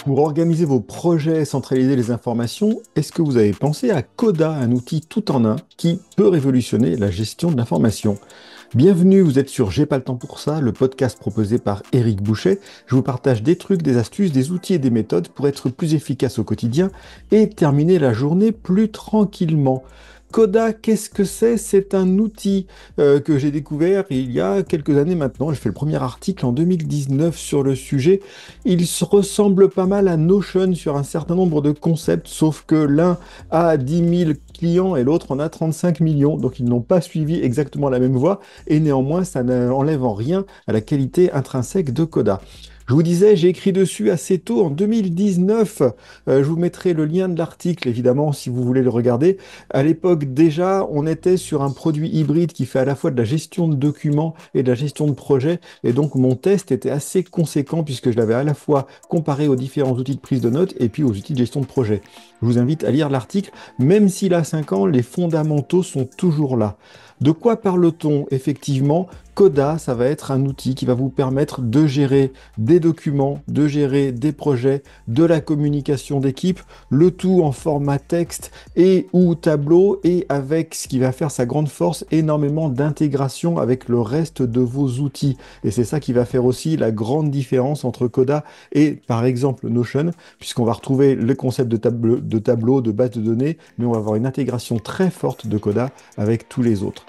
Pour organiser vos projets et centraliser les informations, est-ce que vous avez pensé à Coda, un outil tout en un qui peut révolutionner la gestion de l'information? Bienvenue, vous êtes sur J'ai pas le temps pour ça, le podcast proposé par Éric Boucher. Je vous partage des trucs, des astuces, des outils et des méthodes pour être plus efficace au quotidien et terminer la journée plus tranquillement. Coda, qu'est-ce que c'est? C'est un outil que j'ai découvert il y a quelques années maintenant. J'ai fait le premier article en 2019 sur le sujet. Il se ressemble pas mal à Notion sur un certain nombre de concepts, sauf que l'un a 10 000 clients et l'autre en a 35 millions. Donc ils n'ont pas suivi exactement la même voie et néanmoins ça n'enlève en rien à la qualité intrinsèque de Coda. Je vous disais, j'ai écrit dessus assez tôt, en 2019. Je vous mettrai le lien de l'article, évidemment, si vous voulez le regarder. À l'époque, déjà, on était sur un produit hybride qui fait à la fois de la gestion de documents et de la gestion de projets. Et donc, mon test était assez conséquent puisque je l'avais à la fois comparé aux différents outils de prise de notes et puis aux outils de gestion de projet. Je vous invite à lire l'article. Même s'il a 5 ans, les fondamentaux sont toujours là. De quoi parle-t-on? Effectivement, Coda, ça va être un outil qui va vous permettre de gérer des documents, de gérer des projets, de la communication d'équipe, le tout en format texte et ou tableau et avec ce qui va faire sa grande force, énormément d'intégration avec le reste de vos outils. Et c'est ça qui va faire aussi la grande différence entre Coda et par exemple Notion, puisqu'on va retrouver le concept de tableau, de base de données, mais on va avoir une intégration très forte de Coda avec tous les autres.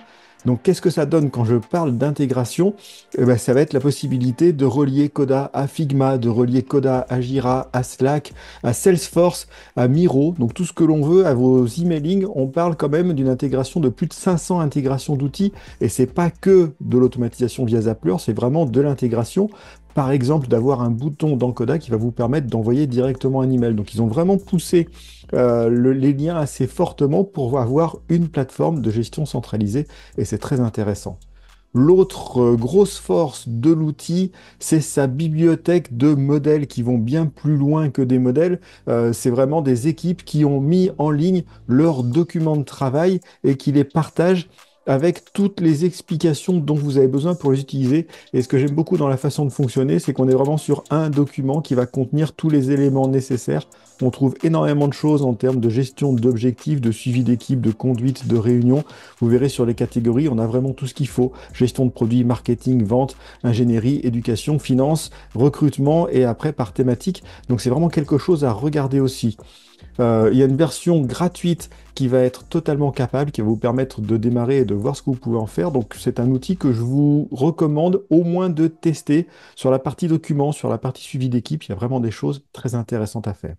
Donc, qu'est-ce que ça donne quand je parle d'intégration? Eh ben, ça va être la possibilité de relier Coda à Figma, de relier Coda à Jira, à Slack, à Salesforce, à Miro. Donc, tout ce que l'on veut à vos emailing, on parle quand même d'une intégration de plus de 500 intégrations d'outils. Et c'est pas que de l'automatisation via Zapier, c'est vraiment de l'intégration. Par exemple, d'avoir un bouton dans Coda qui va vous permettre d'envoyer directement un email. Donc, ils ont vraiment poussé les liens assez fortement pour avoir une plateforme de gestion centralisée et c'est très intéressant. L'autre grosse force de l'outil, c'est sa bibliothèque de modèles qui vont bien plus loin que des modèles. C'est vraiment des équipes qui ont mis en ligne leurs documents de travail et qui les partagent avec toutes les explications dont vous avez besoin pour les utiliser. Et ce que j'aime beaucoup dans la façon de fonctionner, c'est qu'on est vraiment sur un document qui va contenir tous les éléments nécessaires. On trouve énormément de choses en termes de gestion d'objectifs, de suivi d'équipe, de conduite, de réunion. Vous verrez sur les catégories, on a vraiment tout ce qu'il faut. Gestion de produits, marketing, vente, ingénierie, éducation, finance, recrutement et après par thématique. Donc c'est vraiment quelque chose à regarder aussi. Il y a une version gratuite qui va être totalement capable, qui va vous permettre de démarrer et de voir ce que vous pouvez en faire. Donc c'est un outil que je vous recommande au moins de tester sur la partie documents, sur la partie suivi d'équipe. Il y a vraiment des choses très intéressantes à faire.